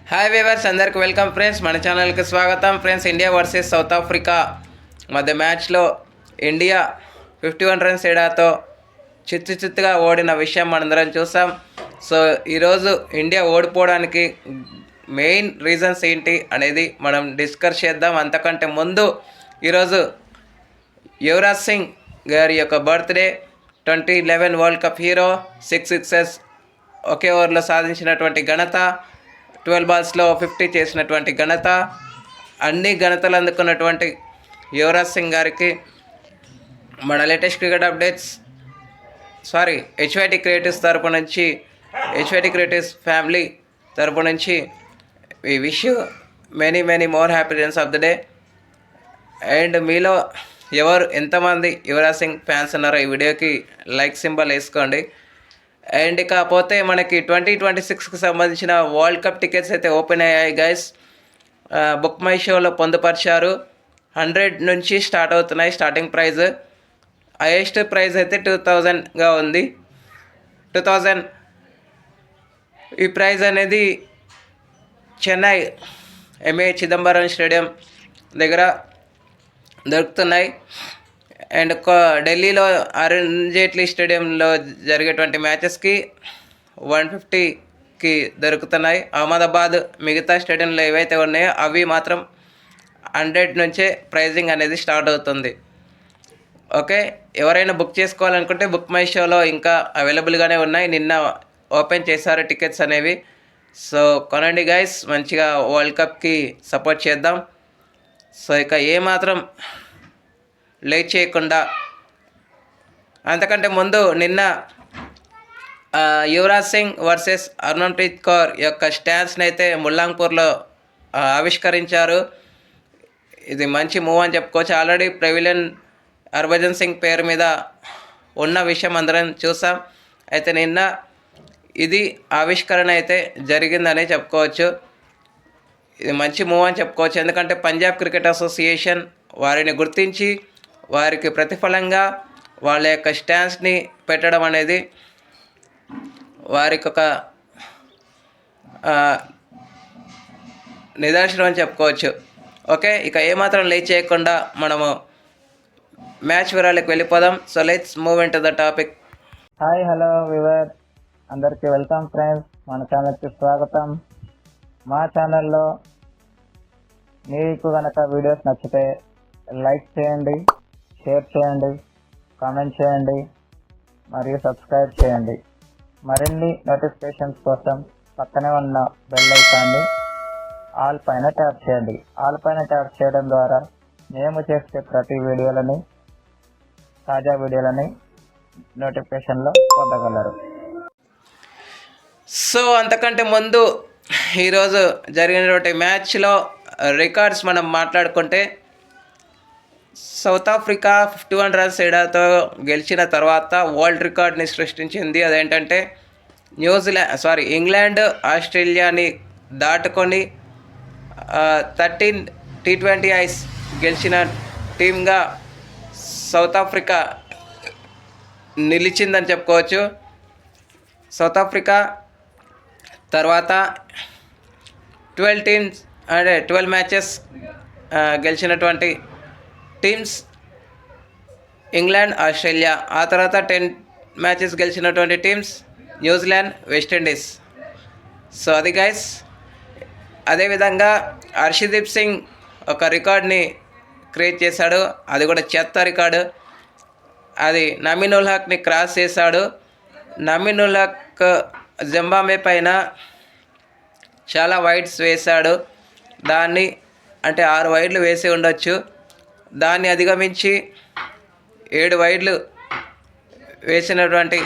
Hi viewers, అందరికి welcome friends. మన ఛానల్కి స్వాగతం friends. India versus south Africa మధ్య మ్యాచ్లో ఇండియా 51 రన్స్ తేడాతో చిత్తుగా ఓడిన విషయం మనందరం చూసాం. సో ఈరోజు ఇండియా ఓడిపోవడానికి మెయిన్ రీజన్స్ ఏంటి అనేది మనం డిస్కస్ చేద్దాం. అంతకంటే ముందు ఈరోజు యువరాజ్ సింగ్ గారి యొక్క birthday. 2011 world cup hero, 6 sixes ఒకే ఓవర్లో సాధించినటువంటి ఘనత, 12 బాల్స్లో 50 చేసినటువంటి ఘనత, అన్ని ఘనతలు అందుకున్నటువంటి యువరాజ్ సింగ్ గారికి మన latest cricket updates HYT creatives తరపు నుంచి, హెచ్వైటీ క్రియేటివ్స్ ఫ్యామిలీ తరపు నుంచి we wish you many more happy returns of the day. And మీలో ఎంతమంది యువరాజ్ సింగ్ ఫ్యాన్స్ ఉన్నారో ఈ వీడియోకి లైక్ సింబల్ వేసుకోండి. అండ్ ఇకపోతే మనకి 2026కి సంబంధించిన వరల్డ్ కప్ టికెట్స్ అయితే ఓపెన్ అయ్యాయి గైస్. బుక్ మై షోలో పొందుపరిచారు. 100 నుంచి స్టార్ట్ అవుతున్నాయి స్టార్టింగ్ ప్రైజ్. హైయెస్ట్ ప్రైజ్ అయితే 2000గా ఉంది. 2000 ఈ ప్రైజ్ అనేది చెన్నై ఎంఏ చిదంబరం స్టేడియం దగ్గర దొరుకుతున్నాయి. అండ్ ఢిల్లీలో అరుణ్ జైట్లీ స్టేడియంలో జరిగేటువంటి మ్యాచెస్కి 150కి దొరుకుతున్నాయి. అహ్మదాబాద్ మిగతా స్టేడియంలో ఏవైతే ఉన్నాయో అవి మాత్రం 100 నుంచే ప్రైజింగ్ అనేది స్టార్ట్ అవుతుంది. ఓకే, ఎవరైనా బుక్ చేసుకోవాలనుకుంటే బుక్ మై షోలో ఇంకా అవైలబుల్గానే ఉన్నాయి. నిన్న ఓపెన్ చేశారు టికెట్స్ అనేవి. సో కొనండి గైస్, మంచిగా వరల్డ్ కప్కి సపోర్ట్ చేద్దాం. సో ఇక ఏమాత్రం లేట్ చేయకుండా, అంతకంటే ముందు నిన్న యువరాజ్ సింగ్ వర్సెస్ హర్మన్ప్రీత్ కౌర్ యొక్క స్టాన్స్ని అయితే ముల్లాంపూర్లో ఆవిష్కరించారు. ఇది మంచి మూవ్ అని చెప్పుకోవచ్చు. ఆల్రెడీ ప్రెవిలియన్ హర్భజన్ సింగ్ పేరు మీద ఉన్న విషయం అందరం చూసాం. అయితే నిన్న ఇది ఆవిష్కరణ అయితే జరిగిందనే చెప్పుకోవచ్చు. ఇది మంచి మూవ్ అని చెప్పుకోవచ్చు. ఎందుకంటే పంజాబ్ క్రికెట్ అసోసియేషన్ వారిని గుర్తించి వారికి ప్రతిఫలంగా వాళ్ళ యొక్క స్టాండ్స్ని పెట్టడం అనేది వారికి ఒక నిదర్శనం అని చెప్పుకోవచ్చు. ఓకే, ఇక ఏమాత్రం లేట్ చేయకుండా మనము మ్యాచ్ వివరాలకు వెళ్ళిపోదాం. So let's move in to the topic. Hi, hello viewer, అందరికీ వెల్కమ్ ఫ్రెండ్స్. మన ఛానల్కి స్వాగతం. మా ఛానల్లో మీకు కనుక వీడియోస్ నచ్చితే లైక్ చేయండి, షేర్ చేయండి, కామెంట్ చేయండి మరియు సబ్స్క్రైబ్ చేయండి. మరిన్ని నోటిఫికేషన్స్ కోసం పక్కనే ఉన్న బెల్ ఐకాన్ని ఆల్ పైన ట్యాప్ చేయండి. ఆల్ పైన ట్యాప్ చేయడం ద్వారా మేము చేసే ప్రతి వీడియోలని, తాజా వీడియోలని నోటిఫికేషన్లో పొందగలరు. సో అంతకంటే ముందు ఈరోజు జరిగినటువంటి మ్యాచ్లో రికార్డ్స్ మనం మాట్లాడుకుంటే, సౌత్ ఆఫ్రికా 51 రన్స్ తేడాతో గెలిచిన తర్వాత వరల్డ్ రికార్డ్ని సృష్టించింది. అదేంటంటే ఇంగ్లాండ్ ఆస్ట్రేలియాని దాటుకొని 13 T20 ఐస్ గెలిచిన టీమ్గా సౌత్ ఆఫ్రికా నిలిచిందని చెప్పుకోవచ్చు. సౌత్ ఆఫ్రికా తర్వాత 12 మ్యాచెస్ గెలిచినటువంటి టీమ్స్ ఇంగ్లాండ్, ఆస్ట్రేలియా. ఆ తర్వాత 10 మ్యాచెస్ గెలిచినటువంటి టీమ్స్ న్యూజిలాండ్, వెస్టిండీస్. సో అది గైస్. అదేవిధంగా హర్షదీప్ సింగ్ ఒక రికార్డ్ని క్రియేట్ చేశాడు. అది కూడా చెత్త రికార్డు. అది నమీన్ ఉల్ హక్ని క్రాస్ చేశాడు. నమీన్ ఉల్ హక్ జింబాబ్వే పైన చాలా వైడ్స్ వేశాడు. దాన్ని అంటే 6 వైడ్లు వేసి ఉండొచ్చు. దాన్ని అధిగమించి 7 వైడ్లు వేసినటువంటి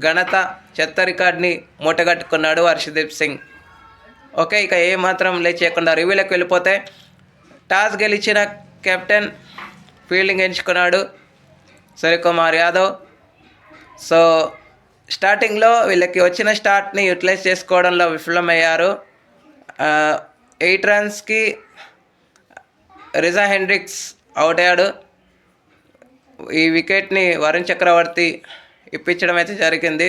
ఘనత, చెత్త రికార్డ్ని మూటగట్టుకున్నాడు హర్షదీప్ సింగ్. ఓకే, ఇక ఏమాత్రం లేట్ చేయకుండా రివ్యూలకు వెళ్ళిపోతే, టాస్ గెలిచిన కెప్టెన్ ఫీల్డింగ్ ఎంచుకున్నాడు సూర్యకుమార్ యాదవ్. సో స్టార్టింగ్లో వీళ్ళకి వచ్చిన స్టార్ట్ని యూటిలైజ్ చేసుకోవడంలో విఫలమయ్యారు. 8 రన్స్కి రిజా హెండ్రిక్స్ అవుట్ అయ్యాడు. ఈ వికెట్ని వరుణ్ చక్రవర్తి ఇప్పించడం అయితే జరిగింది.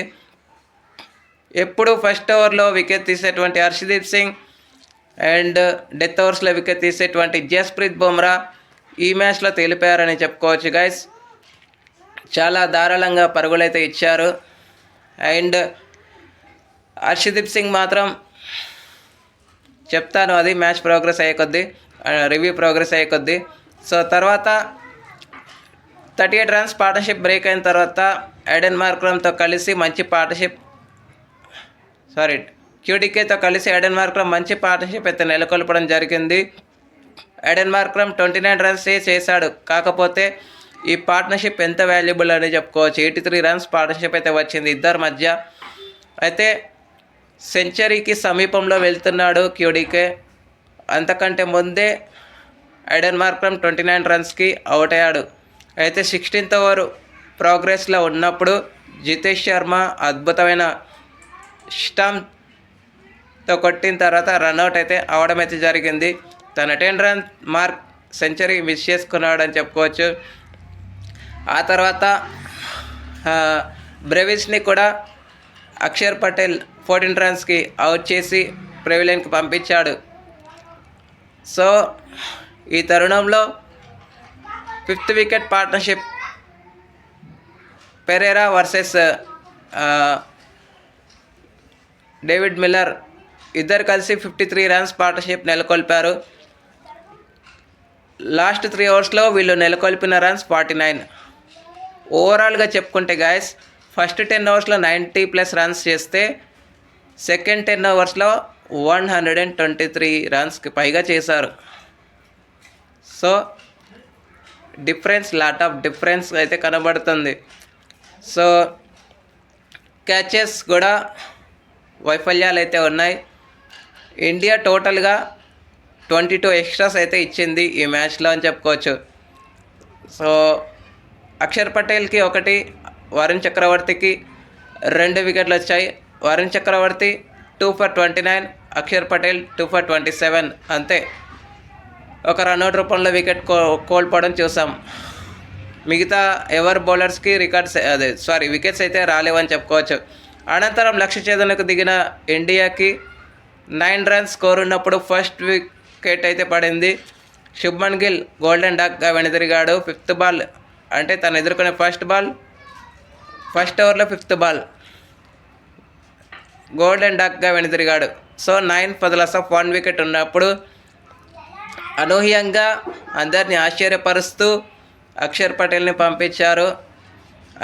ఎప్పుడు ఫస్ట్ ఓవర్లో వికెట్ తీసేటువంటి హర్షదీప్ సింగ్ అండ్ డెత్ ఓవర్స్లో వికెట్ తీసేటువంటి జస్ప్రీత్ బుమ్రా ఈ మ్యాచ్లో తేలిపోయారని చెప్పుకోవచ్చు గైస్. చాలా ధారాళంగా పరుగులైతే ఇచ్చారు. అండ్ హర్షదీప్ సింగ్ మాత్రం చెప్తాను, అది మ్యాచ్ ప్రోగ్రెస్ అయ్యే కొద్దీ, రివ్యూ ప్రోగ్రెస్ అయ్యే కొద్దీ. సో తర్వాత 38 రన్స్ పార్ట్నర్షిప్ బ్రేక్ అయిన తర్వాత ఎడెన్ మార్క్రమ్తో కలిసి మంచి పార్ట్నర్షిప్ క్యూడికేతో కలిసి ఎడెన్ మార్క్రమ్ మంచి పార్ట్నర్షిప్ అయితే నెలకొల్పడం జరిగింది. ఎడెన్ మార్క్రమ్ 29 రన్స్ చేశాడు. కాకపోతే ఈ పార్ట్నర్షిప్ ఎంత వాల్యుబుల్ అని చెప్పుకోవచ్చు. 83 రన్స్ పార్ట్నర్షిప్ అయితే వచ్చింది ఇద్దరి మధ్య. అయితే సెంచరీకి సమీపంలో వెళ్తున్నాడు క్యూడికే. అంతకంటే ముందే ఎడెన్ మార్క్రమ్ 29 రన్స్కి అవుట్ అయ్యాడు. అయితే 16th ఓవర్ ప్రోగ్రెస్లో ఉన్నప్పుడు జితేష్ శర్మ అద్భుతమైన స్టంప్తో కొట్టిన తర్వాత రన్అట్ అయితే అవడం అయితే జరిగింది. తన 10 రన్ మార్క్ సెంచరీ మిస్ చేసుకున్నాడు అని చెప్పుకోవచ్చు. ఆ తర్వాత బ్రెవిస్ని కూడా అక్షర్ పటేల్ 14 రన్స్కి అవుట్ చేసి ప్రెవిలియన్కి పంపించాడు. సో ఈ తరుణంలో 5th wicket partnership Perera versus David Miller ఇద్దరు కలిసి 53 రన్స్ పార్ట్నర్షిప్ నెలకొల్పారు. లాస్ట్ 3 ఓవర్స్లో వీళ్ళు నెలకొల్పిన రన్స్ 49. ఓవరాల్గా చెప్పుకుంటే గాయస్, ఫస్ట్ 10 ఓవర్స్లో 90+ రన్స్ చేస్తే సెకండ్ 10 ఓవర్స్లో 123 రన్స్కి పైగా చేశారు. సో లాట్ ఆఫ్ డిఫరెన్స్ అయితే కనబడుతుంది. సో క్యాచెస్ కూడా వైఫల్యాలు అయితే ఉన్నాయి. ఇండియా టోటల్గా 22 ఎక్స్ట్రాస్ అయితే ఇచ్చింది ఈ మ్యాచ్లో అని చెప్పుకోవచ్చు. సో అక్షర్ పటేల్కి 1, వరుణ్ చక్రవర్తికి 2 వికెట్లు వచ్చాయి. వరుణ్ చక్రవర్తి 2 for 29, అక్షర్ పటేల్ 2 for 27. అంతే, ఒక రన్అట్ రూపంలో వికెట్ కోల్పోవడం చూసాం. మిగతా ఎవర్ బౌలర్స్కి వికెట్స్ అయితే రాలేవని చెప్పుకోవచ్చు. అనంతరం లక్ష్య ఛేదనకు దిగిన ఇండియాకి 9 రన్స్ స్కోర్ ఉన్నప్పుడు ఫస్ట్ వికెట్ అయితే పడింది. శుభ్మన్ గిల్ గోల్డెన్ డక్గా వెనుదిరిగాడు. 5th బాల్ అంటే తను ఎదుర్కొనే ఫస్ట్ ఓవర్లో 5th బాల్ గోల్డెన్ డక్గా వెనుదిరిగాడు. So 9 for the loss of 1 wicket ఉన్నప్పుడు అనూహ్యంగా అందరినీ ఆశ్చర్యపరుస్తూ అక్షర్ పటేల్ని పంపించారు.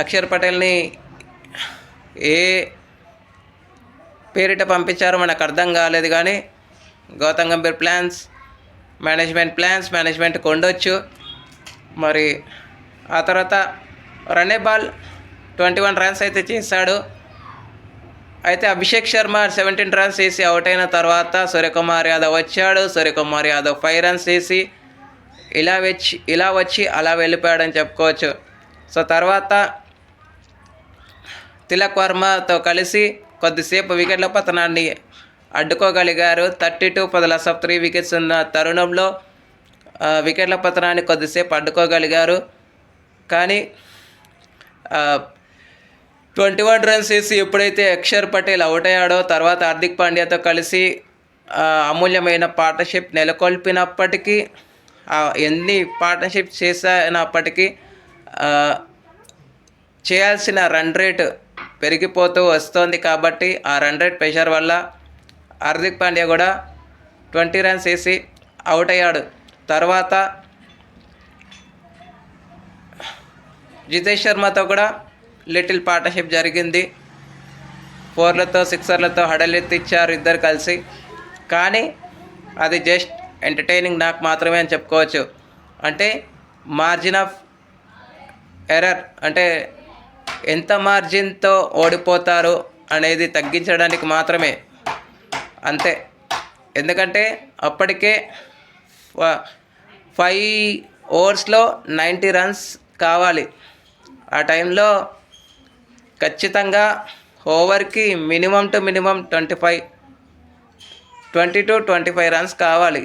అక్షర్ పటేల్ని ఏ పేరిట పంపించారో మనకు అర్థం కాలేదు, కానీ గౌతమ్ గంభీర్ మేనేజ్మెంట్కి ఉండొచ్చు మరి. ఆ తర్వాత రనే బాల్ 21 రన్స్ అయితే చేశాడు. అయితే అభిషేక్ శర్మ 17 రన్స్ వేసి అవుట్ అయిన తర్వాత సూర్యకుమార్ యాదవ్ వచ్చాడు. సూర్యకుమార్ యాదవ్ 5 రన్స్ వేసి ఇలా వచ్చి అలా వెళ్ళిపోయాడని చెప్పుకోవచ్చు. సో తర్వాత తిలక్ వర్మతో కలిసి కొద్దిసేపు వికెట్ల పతనాన్ని అడ్డుకోగలిగారు. 32 for the loss of 3 wickets ఉన్న తరుణంలో వికెట్ల పతనాన్ని కొద్దిసేపు అడ్డుకోగలిగారు. కానీ 21 రన్స్ వేసి ఎప్పుడైతే అక్షర్ పటేల్ అవుట్ అయ్యాడో తర్వాత హార్దిక్ పాండ్యాతో కలిసి అమూల్యమైన పార్ట్నర్షిప్ నెలకొల్పినప్పటికీ, ఎన్ని పార్ట్నర్షిప్ చేసినప్పటికీ చేయాల్సిన రన్ రేట్ పెరిగిపోతూ వస్తుంది. కాబట్టి ఆ రన్ రేట్ ప్రెషర్ వల్ల హార్దిక్ పాండ్యా కూడా 20 రన్స్ వేసి అవుట్ అయ్యాడు. తర్వాత జితేష్ శర్మతో కూడా లిటిల్ పార్ట్నర్షిప్ జరిగింది. 4లతో 6లతో హడలెత్తిచ్చారు ఇద్దరు కలిసి. కానీ అది జస్ట్ ఎంటర్టైనింగ్ నాకు మాత్రమే అని చెప్పుకోవచ్చు. అంటే మార్జిన్ ఆఫ్ ఎర్రర్, అంటే ఎంత మార్జిన్తో ఓడిపోతారు అనేది తగ్గించడానికి మాత్రమే, అంతే. ఎందుకంటే అప్పటికే 5 ఓవర్స్లో 90 రన్స్ కావాలి. ఆ టైంలో ఖచ్చితంగా ఓవర్కి మినిమం 20 to 25 రన్స్ కావాలి.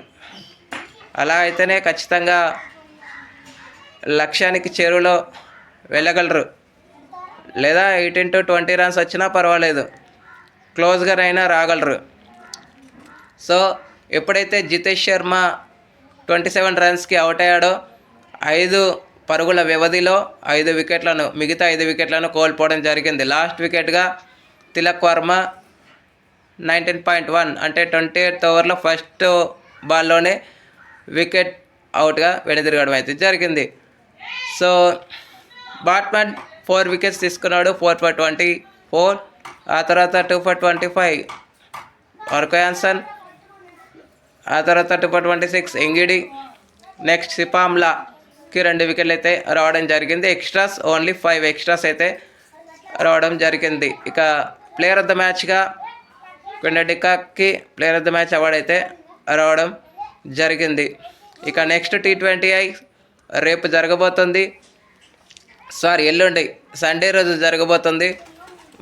అలా అయితేనే ఖచ్చితంగా లక్ష్యానికి చేరువలో వెళ్ళగలరు. లేదా 18 to 20 రన్స్ వచ్చినా పర్వాలేదు. క్లోజ్గానైనా రాగలరు. సో ఎప్పుడైతే జితేష్ శర్మ 27 రన్స్కి అవుట్ అయ్యాడో 5 పరుగుల వ్యవధిలో మిగతా 5 వికెట్లను కోల్పోవడం జరిగింది. లాస్ట్ వికెట్గా తిలక్ వర్మ 19.1 అంటే 28th ఓవర్లో ఫస్ట్ బాల్లోనే వికెట్ అవుట్గా వెనుదిరగడం అయితే జరిగింది. సో బాట్మన్ 4 వికెట్స్ తీసుకున్నాడు, 4 for 24. ఆ తర్వాత 2 for 25 మార్కో యాన్సన్, ఆ తర్వాత 2 for 26 ఎంగిడి, నెక్స్ట్ సిపామ్లాకి 2 వికెట్లు అయితే రావడం జరిగింది. ఎక్స్ట్రాస్ ఓన్లీ 5 ఎక్స్ట్రాస్ అయితే రావడం జరిగింది. ఇక ప్లేయర్ ఆఫ్ ద మ్యాచ్గా క్వింటన్ డికాక్కి player of the match award అయితే రావడం జరిగింది. ఇక నెక్స్ట్ T20I రేపు జరగబోతుంది, ఎల్లుండి సండే రోజు జరగబోతుంది.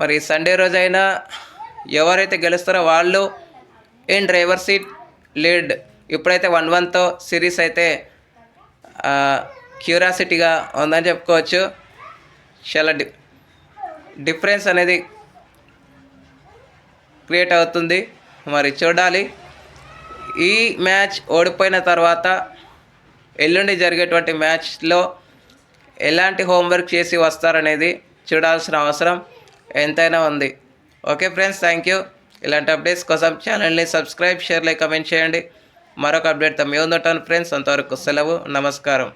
మరి సండే రోజు అయినా ఎవరైతే గెలుస్తారో వాళ్ళు ఇన్ డ్రైవర్ సీట్ లీడ్. ఇప్పుడైతే 1-1తో సిరీస్ అయితే క్యూరియాసిటీగా ఉందని చెప్పుకోవచ్చు. చాలా డిఫరెన్స్ అనేది క్రియేట్ అవుతుంది. మరి చూడాలి ఈ మ్యాచ్ ఓడిపోయిన తర్వాత ఎల్లుండి జరిగేటువంటి మ్యాచ్లో ఎలాంటి హోంవర్క్ చేసి వస్తారనేది చూడాల్సిన అవసరం ఎంతైనా ఉంది. Okay friends, thank you. ఇలాంటి అప్డేట్స్ కోసం ఛానల్ని సబ్స్క్రైబ్, షేర్, లైక్, కమెంట్ చేయండి. మరొక అప్డేట్తో మీ ముందుంటాను ఫ్రెండ్స్. అంతవరకు సెలవు, నమస్కారం.